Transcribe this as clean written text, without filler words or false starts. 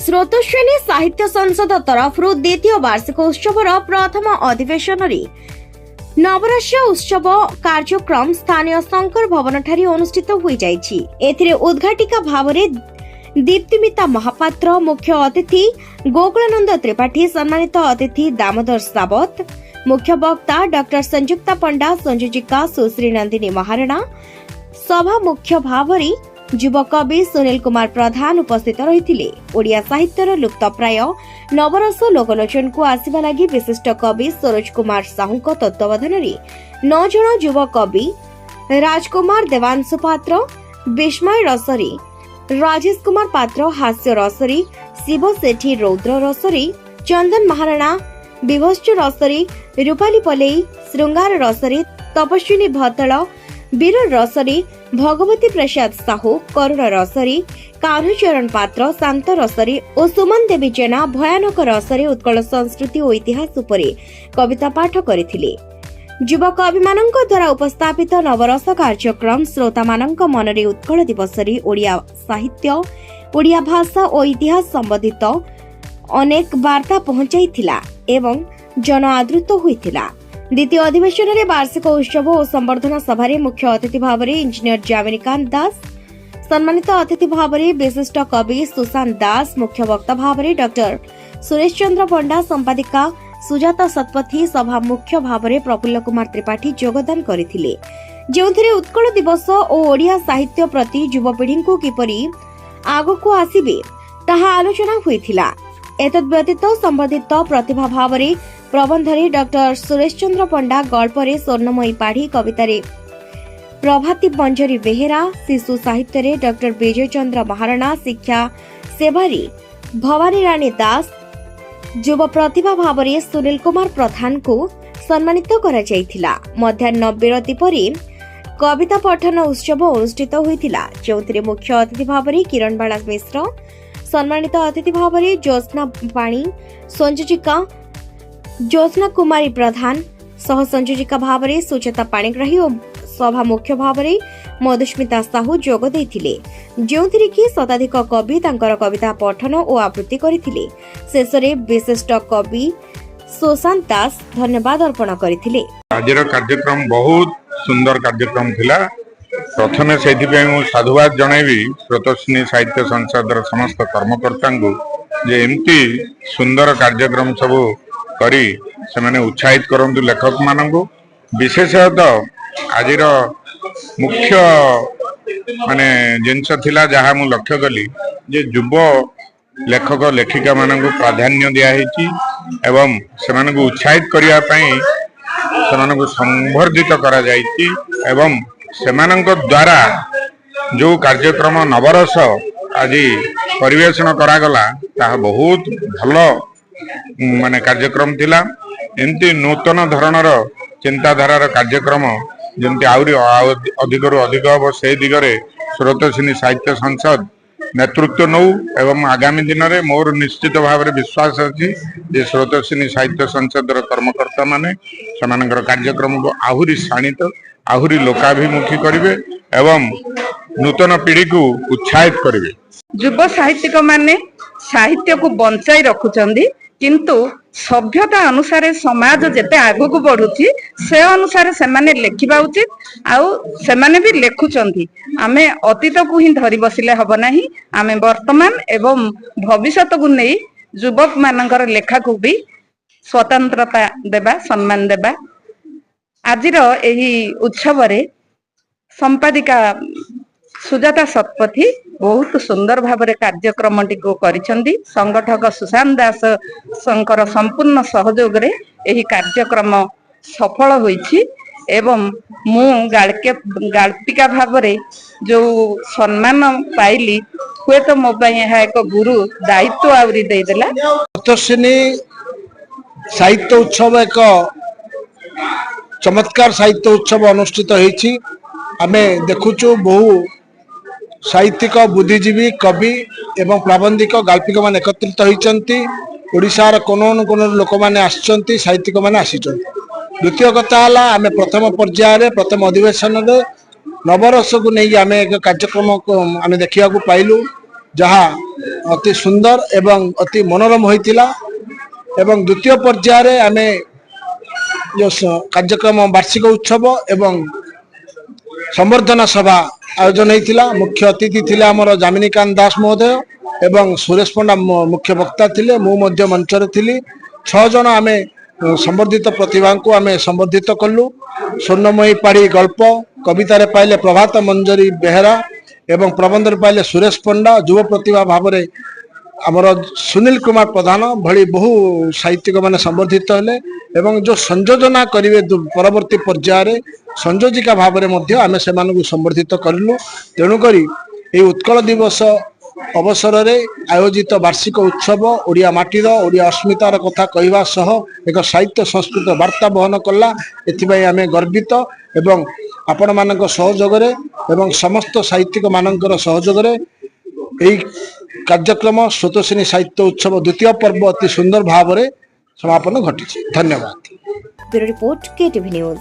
स्रोतस्विनी साहित्य संसद तरफरु द्वितीय वार्षिक उत्सवर प्रथम अधिवेशन नववर्ष उत्सव कार्यक्रम स्थानीय शंकर भवन ठारे अनुष्ठित हो जाइछि। एथिरे उद्घाटिका भावरे दीप्तिमिता महापात्र, मुख्य अतिथि गोकुलानंद त्रिपाठी, सम्मानित अतिथि दामोदर सावत, मुख्य वक्ता डॉक्टर संजुक्ता पंडा, संयोजिका सुश्री नंदिनी महाराणा, सभा मुख्य भावरी युवा कवि सुनील कुमार प्रधान उपस्थित रहिथिले। ओडिया साहित्यर लुप्तप्राय नवरस लोकलोचन को आसिबा लागि विशिष्ट कवि सरोज कुमार साहूक तत्वावधान 9 जन युवा कवि राजकुमार देवांशु पात्र, विस्मय रसरी, राजेश कुमार पात्र हास्य रसरी, शिव सेठी रौद्र रसरी, चंदन महाराणा विभोच्च रसरी, रूपाली पलेई श्रृंगार रसरी, तपस्विनी भतल वीर रसरी, भगवती प्रसाद साहू करुण रसरी, कान्हचरण पात्र शांत रसरी और सुमन देवी जेना भयानक रसरी उत्कल संस्कृति और इतिहास उपरे कविता पाठ करथिले। युवा कवि मानक द्वारा उपस्थापित नवरस कार्यक्रम श्रोता मानक मनरे उत्कल दिवसरी ओडिया साहित्य, ओडिया भाषा और इतिहास संबंधित अनेक वार्ता पहुंचाइथिला एवं जन आदृत होइथिला। द्वितीय अधिवेशन में वार्षिक उत्सव और संवर्धना सभा मुख्य अतिथि भाव में इंजीनियर जामिनीकांत दास, सम्मानित अतिथि भाव में विशिष्ट कवि सुशांत दास, मुख्य वक्ता भाव में डॉक्टर सुरेश चंद्र पंडा, संपादिका सुजाता शतपथी, सभा मुख्य भाव में प्रफुल्ल कुमार त्रिपाठी योगदान करथिले। जेउथिरे उत्कल दिवस और ओडिया साहित्य प्रति युवपीढ़ी को किपरि आगकु आसिबे ताहा आलोचना होइथिला। एतद् व्यतीत संबंधित प्रतिभा भाव में प्रबंधरे डॉक्टर सुरेश चंद्र पंडा, गल्परे स्वर्णमयी पाढ़ी, कवितारे प्रभाती मंजरी बेहेरा, शिशु साहित्य रे डॉक्टर विजय चंद्र महाराणा, शिक्षा सेवारी भवानी रानी दास, युवा प्रतिभा भाव में सुनील कुमार प्रधान को सम्मानित करा जायथिला। मध्याह्न विरति परे कविता पठन उत्सव अनुष्ठित होइथिला, जोंथिरे मुख्य अतिथि भाव में किरण बाला मिश्र, सम्मानित अतिथि भाव में ज्योत्सना पाणी, संयोजिका ज्योत्सना कुमारी प्रधान, सह संयोजिका भाव में सुचेता पाणिग्राही और सभा मुख्य भाव में मधुस्मिता साहू जोग देथिले, जोंथिरे कि शताधिक कवि तांकर कविता पठन और आवृत्ति करथिले। शेषरे विशिष्ट कवि सुशांत दास धन्यवाद अर्पण करथिले। आजिर कार्यक्रम बहुत सुंदर कार्यक्रम थिला। प्रथमे सेथिपे मु साधुवाद जणैबी स्रोतस्विनी साहित्य संसदर समस्त कर्मकर्ता को जे एमती सुंदर कार्यक्रम सब करी से माने उत्साहित करंतु लेखक मानंगु। विशेषतः आजिर मुख्य माने जिनस थिला जहा मु लक्ष्य कली जे युव लेखक लेखिका मानंगु प्राधान्य दिया हेची एवं से मानंगु उत्साहित करिया पई से मानंगु संवर्धित करा जाईची एवं से मानंग द्वारा जो कार्यक्रम नवरस आज परिवेषण करागला ता बहुत भलो माने कार्यक्रम थिला। एमती नूतन धरणर चिंताधारार कार्यक्रम जमती आउरी अधिकरु अधिक हम से दिगरे स्रोतस्विनी साहित्य संसद नेतृत्व नौ एवं आगामी दिन में मोर निश्चित भाव में विश्वास अच्छी जे स्रोतस्विनी साहित्य संसद कर्मकर्ता माने समानकर कार्यक्रम को आहुरी शाणित आहुरी लोकाभिमुखी करिवे एवं नूतन पीढ़ी को उत्साहित करिवे। युवा साहित्यिक माने साहित्य को बंचाई रखुचंदी, किंतु सभ्यता अनुसार समाज जेते आगु बढ़ुची से अनुसार से माने लेखिबा उचित आउ से माने भी लेखुचंदी। आमे अतीत को ही धरी बसिले हब नाही, आमे वर्तमान एवं भविष्य को नहीं युवक मानकर लेखा को भी स्वतंत्रता देबा, सम्मान देबा। आजिर एही उत्सव रे संपादिका सुजाता शतपथी बहुत सुंदर भाव कार्यक्रम टी को करिसेंती। संगठक सुशांत दास संकर संपूर्ण सहयोग रे एही कार्यक्रम सफल होईछि एवं मु गाल्पिका भाव रे जो सम्मान पाइली हुए तो मो यहाँ एक गुरु दायित्व आवरी दे देला। स्रोतस्विनी साहित्य उत्सव एक चमत्कार साहित्य उत्सव अनुष्ठित होईछि। आमे देखुचु बहु साहित्यिक बुद्धिजीवी कवि एवं प्राबंधिक गाल्पिक मान एकत्रित होइचंती। ओडिशार कोन कोन लोक माने आछंती, साहित्यिक माने आसीचंती। द्वितीय कथा हला आमे प्रथम पर्याय रे प्रथम अधिवेशन रे नवरस को नहीं आमे एक कार्यक्रम को आमे देखिया को पाइलु, जहा ଅତି ସୁନ୍ଦର ଏବଂ ଅତି ମନୋରମ ହୋଇଥିଲା ଏବଂ ଦ୍ୱିତୀୟ ପର୍ଯ୍ୟାୟରେ ଆମେ ଯେଉଁ କାର୍ଯ୍ୟକ୍ରମ ବାର୍ଷିକ ଉତ୍ସବ ଏବଂ ସମ୍ବର୍ଦ୍ଧନା ସଭା ଆୟୋଜନ ହେଇଥିଲା। ମୁଖ୍ୟ ଅତିଥି ଥିଲେ ଆମର ଯାମିନୀକାନ୍ତ ଦାସ ମହୋଦୟ ଏବଂ ସୁରେଶ ପଣ୍ଡା ମୁଖ୍ୟ ବକ୍ତା ଥିଲେ। ମୁଁ ମଧ୍ୟ ମଞ୍ଚରେ ଥିଲି। 6 ଜଣ ଆମେ ସମ୍ବର୍ଦ୍ଧିତ ପ୍ରତିଭାଙ୍କୁ ଆମେ ସମ୍ବର୍ଦ୍ଧିତ କଲୁ। ସ୍ୱର୍ଣ୍ଣମୟୀ ପାଢ଼ୀ ଗଳ୍ପ, କବିତାରେ ପାଇଲେ ପ୍ରଭାତ ମଞ୍ଜରୀ ବେହେରା ଏବଂ ପ୍ରବନ୍ଧରେ ପାଇଲେ ସୁରେଶ ପଣ୍ଡା। ଯୁବ ପ୍ରତିଭା ଭାବରେ ଆମର ସୁନୀଲ କୁମାର ପ୍ରଧାନ ଭଳି ବହୁ ସାହିତ୍ୟିକ ମାନେ ସମ୍ବର୍ଦ୍ଧିତ ହେଲେ ଏବଂ ଯେଉଁ ସଂଯୋଜନା କରିବେ ପରବର୍ତ୍ତୀ ପର୍ଯ୍ୟାୟରେ ସଂଯୋଜିକା ଭାବରେ ମଧ୍ୟ ଆମେ ସେମାନଙ୍କୁ ସମ୍ବର୍ଦ୍ଧିତ କରିଲୁ। ତେଣୁକରି ଏହି ଉତ୍କଳ ଦିବସ ଅବସରରେ ଆୟୋଜିତ ବାର୍ଷିକ ଉତ୍ସବ ଓଡ଼ିଆ ମାଟିର ଓଡ଼ିଆ ଅସ୍ମିତାର କଥା କହିବା ସହ ଏକ ସାହିତ୍ୟ ସଂସ୍କୃତ ବାର୍ତ୍ତା ବହନ କଲା। ଏଥିପାଇଁ ଆମେ ଗର୍ବିତ ଏବଂ ଆପଣମାନଙ୍କ ସହଯୋଗରେ ଏବଂ ସମସ୍ତ ସାହିତ୍ୟିକ ମାନଙ୍କର ସହଯୋଗରେ ଏହି କାର୍ଯ୍ୟକ୍ରମ ସ୍ୱତସ୍ୱିନୀ ସାହିତ୍ୟ ଉତ୍ସବ ଦ୍ୱିତୀୟ ପର୍ବ ଅତି ସୁନ୍ଦର ଭାବରେ ସମାପନ ଘଟିଛି। ଧନ୍ୟବାଦ। Bureau report, KTV news.